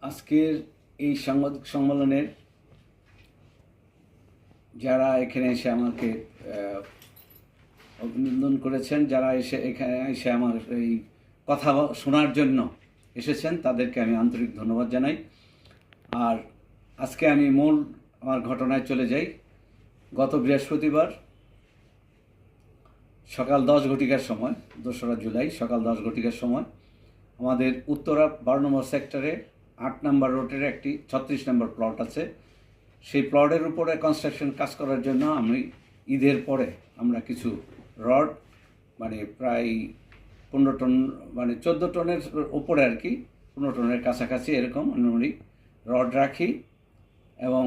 আজকের এই সাংবাদিক সম্মেলনের যারা এখানে এসে আমাকে অভিনন্দন করেছেন, যারা এখানে এসে আমার এই কথা শোনার জন্য এসেছেন, তাদেরকে আমি আন্তরিক ধন্যবাদ জানাই। আর আজকে আমি মূল আমার ঘটনায় চলে যাই। গত বৃহস্পতিবার সকাল 10 ঘটিকার সময়, 2রা জুলাই সকাল 10 ঘটিকার সময় আমাদের উত্তরা 12 নম্বর সেক্টরে 8 নম্বর রোডের একটি 36 নম্বর প্লট আছে। সেই প্লটের উপরে কনস্ট্রাকশন কাজ করার জন্য আমি ঈদের পরে আমরা কিছু রড, মানে প্রায় 15 টন, মানে 14 টনের উপরে আর কি, 15 টনের কাছাকাছি এরকম আনুমানিক রড রাখি এবং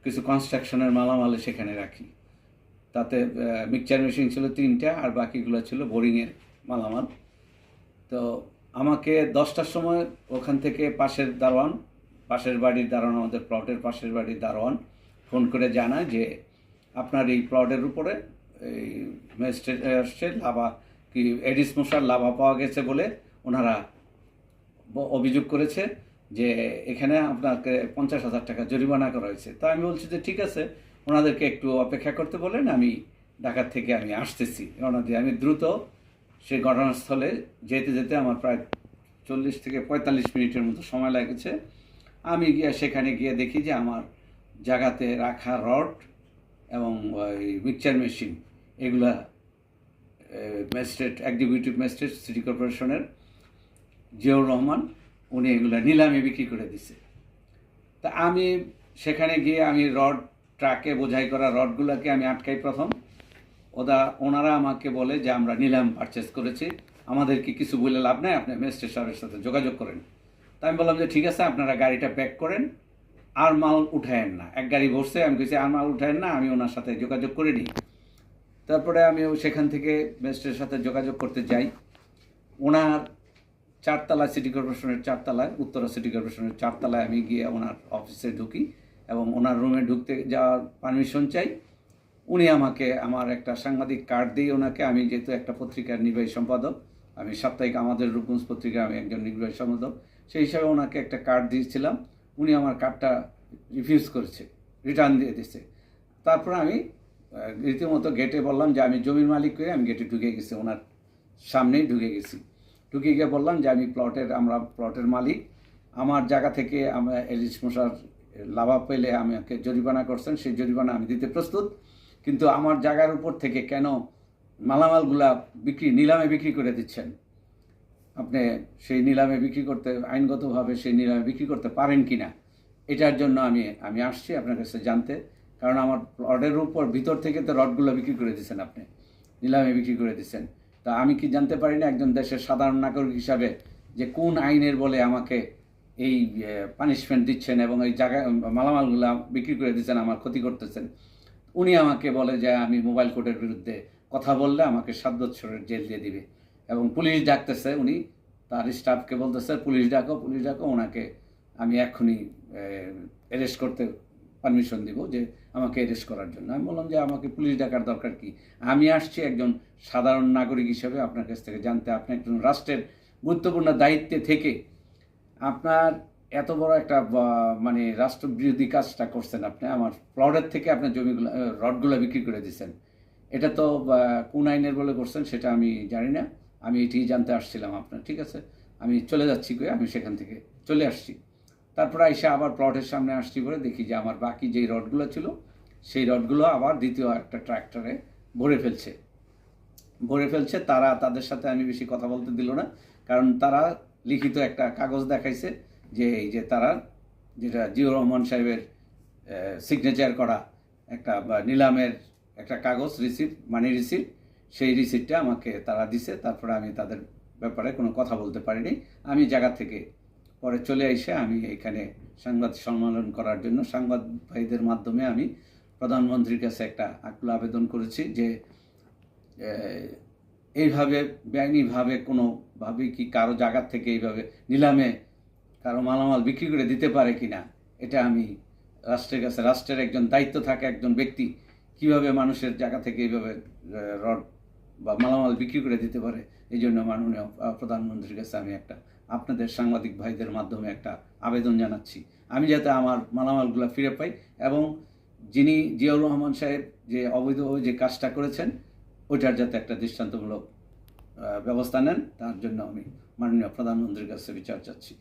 কিছু কনস্ট্রাকশনের মালামাল সেখানে রাখি। তাতে মিক্সচার মেশিন ছিল 3টা, আর বাকিগুলো ছিল বোরিংয়ের মালামাল। তো আমাকে 10টার সময় ওখান থেকে পাশের বাড়ির দারোয়ান, আমাদের প্লটের পাশের বাড়ির দারোয়ান ফোন করে জানায় যে আপনার এই প্লটের উপরে এই ম্যাজিস্ট্রেট আসছে, লাভা কি এডিস মশার লাভা পাওয়া গেছে বলে ওনারা অভিযোগ করেছে যে এখানে আপনাকে 50,000 টাকা জরিমানা করা হয়েছে। তো আমি বলছি যে ঠিক আছে, ওনাদেরকে একটু অপেক্ষা করতে বলেন, আমি ঢাকা থেকে আমি আসতেছি। ওনাদের আমি দ্রুত সেই ঘটনাস্থলে যেতে যেতে আমার প্রায় 40 থেকে 45 মিনিটের মতো সময় লেগেছে। আমি সেখানে গিয়ে দেখি যে আমার জায়গাতে রাখা রড এবং ওই মিক্সচার মেশিন এগুলা ম্যাজিস্ট্রেট, এক্সিকিউটিভ ম্যাজিস্ট্রেট সিটি কর্পোরেশনের জিয়াউর রহমান, উনি এগুলা নিলামে বিক্রি করে দিছে। তা আমি সেখানে গিয়ে আমি ট্রাকে বোঝাই করা রডগুলোকে আমি আটকাই প্রথম। ওনারা আমাকে বলে যে আমরা নিলাম পারচেস করেছি, আমাদেরকে কিছু বলে লাভ নেই, আপনি ম্যাজিস্ট্রেট সাহেবের সাথে যোগাযোগ করেন। তা আমি বললাম যে ঠিক আছে, আপনারা গাড়িটা প্যাক করেন, আর মাল উঠায়েন না। এক গাড়ি ভরছে, আমি কিছু আর মাল উঠায়েন না, আমি ওনার সাথে যোগাযোগ করে নিই। তারপরে আমি সেখান থেকে ম্যাজিস্ট্রেটের সাথে যোগাযোগ করতে যাই। ওনার 4তলায়, সিটি কর্পোরেশনের 4তলায়, উত্তরা সিটি কর্পোরেশনের 4তলায় আমি গিয়ে ওনার অফিসে ঢুকি এবং ওনার রুমে ঢুকতে যাওয়ার পারমিশন চাই। উনি আমাকে আমার একটা সাংবাদিক কার্ড দিয়ে ওনাকে, আমি যেহেতু একটা পত্রিকার নির্বাহী সম্পাদক, আমি সাপ্তাহিক আমাদের রূপগঞ্জ পত্রিকা আমি একজন নির্বাহী সম্পাদক, সেই হিসাবে ওনাকে একটা কার্ড দিয়েছিলাম। উনি আমার কার্ডটা রিফিউজ করেছে, রিটার্ন দিয়ে দিচ্ছে। তারপর আমি রীতিমতো গেটে বললাম যে আমি জমির মালিক হয়ে আমি গেটে ঢুকে গেছি, ওনার সামনেই ঢুকে গেছি। ঢুকে গিয়ে বললাম যে আমরা প্লটের মালিক, আমার জায়গা থেকে আমরা এলিশ মশার লাভা পেলে আমাকে জরিমানা করছেন, সেই জরিমানা আমি দিতে প্রস্তুত, কিন্তু আমার জায়গার উপর থেকে কেন মালামালগুলা নিলামে বিক্রি করে দিচ্ছেন? আপনি সেই নিলামে বিক্রি করতে, আইনগতভাবে সেই নিলামে বিক্রি করতে পারেন কি না, এটার জন্য আমি আসছি আপনার কাছে জানতে। কারণ আমার রডের উপর ভিতর থেকে তো রডগুলো বিক্রি করে দিচ্ছেন, আপনি নিলামে বিক্রি করে দিচ্ছেন। তা আমি কি জানতে পারি না একজন দেশের সাধারণ নাগরিক হিসাবে যে কোন আইনের বলে আমাকে এই পানিশমেন্ট দিচ্ছেন এবং এই জায়গায় মালামালগুলো বিক্রি করে দিচ্ছেন, আমার ক্ষতি করতেছেন? উনি আমাকে বলে যে আমি মোবাইল কোর্টের বিরুদ্ধে কথা বললে আমাকে 7 বছরের জেল দিয়ে দিবে এবং পুলিশ ডাকতেছে। উনি তার স্টাফকে বলতেছে পুলিশ ডাকো, ওনাকে আমি এক্ষুনি অ্যারেস্ট করতে পারমিশন দিব, যে আমাকে অ্যারেস্ট করার জন্য। আমি বললাম যে আমাকে পুলিশ ডাকার দরকার কি, আমি আসছি একজন সাধারণ নাগরিক হিসেবে আপনার কাছ থেকে জানতে। আপনি একজন রাষ্ট্রের গুরুত্বপূর্ণ দায়িত্বে থেকে আপনার এত বড় একটা মানে রাষ্ট্রবিরোধী কাজটা করছেন, আপনি আমার প্লটের থেকে আপনার জমিগুলো, রডগুলো বিক্রি করে দিচ্ছেন। এটা তো কোন আইনের বলে করছেন সেটা আমি জানি না, আমি এটিই জানতে আসছিলাম আপনার। ঠিক আছে, আমি চলে যাচ্ছি, আমি সেখান থেকে চলে আসছি। তারপর এসে আবার প্লটের সামনে আসছি বলে দেখি যে আমার বাকি যেই রডগুলো ছিল সেই রডগুলো আবার দ্বিতীয় একটা ট্র্যাক্টরে ভরে ফেলছে। তাদের সাথে আমি বেশি কথা বলতে দিল না, কারণ তারা লিখিত একটা কাগজ দেখাইছে যে এই যে তারা যেটা জিয়াউর রহমান সাহেবের সিগনেচার করা একটা নিলামের একটা কাগজ, মানি রিসিপ্ট, সেই রিসিপ্টটা আমাকে তারা দিছে। তারপরে আমি তাদের ব্যাপারে কোনো কথা বলতে পারিনি। আমি জায়গা থেকে পরে চলে এসে আমি এখানে সংবাদ সম্মেলন করার জন্য সংবাদ ভাইদের মাধ্যমে আমি প্রধানমন্ত্রীর কাছে একটা আকুল আবেদন করেছি যে এইভাবে বেআইনিভাবে কোনোভাবে কি কারো জায়গার থেকে এইভাবে নিলামে কারো মালামাল বিক্রি করে দিতে পারে কিনা, এটা আমি রাষ্ট্রের কাছে, রাষ্ট্রের একজন দায়িত্ব থাকে একজন ব্যক্তি কিভাবে মানুষের জায়গা থেকে এইভাবে রড বা মালামাল বিক্রি করে দিতে পারে। এই জন্য মাননীয় প্রধানমন্ত্রীর কাছে আমি একটা আপনাদের সাংবাদিক ভাইদের মাধ্যমে একটা আবেদন জানাচ্ছি। আমি যাতে আমার মালামালগুলো ফিরে পাই এবং যিনি জিয়াউর রহমান সাহেব যে অবৈধভাবে যে কাজটা করেছেন ওইটার যাতে একটা দৃষ্টান্তমূলক ব্যবস্থা নেন, তার জন্য আমি মাননীয় প্রধানমন্ত্রীর কাছে বিচার চাচ্ছি।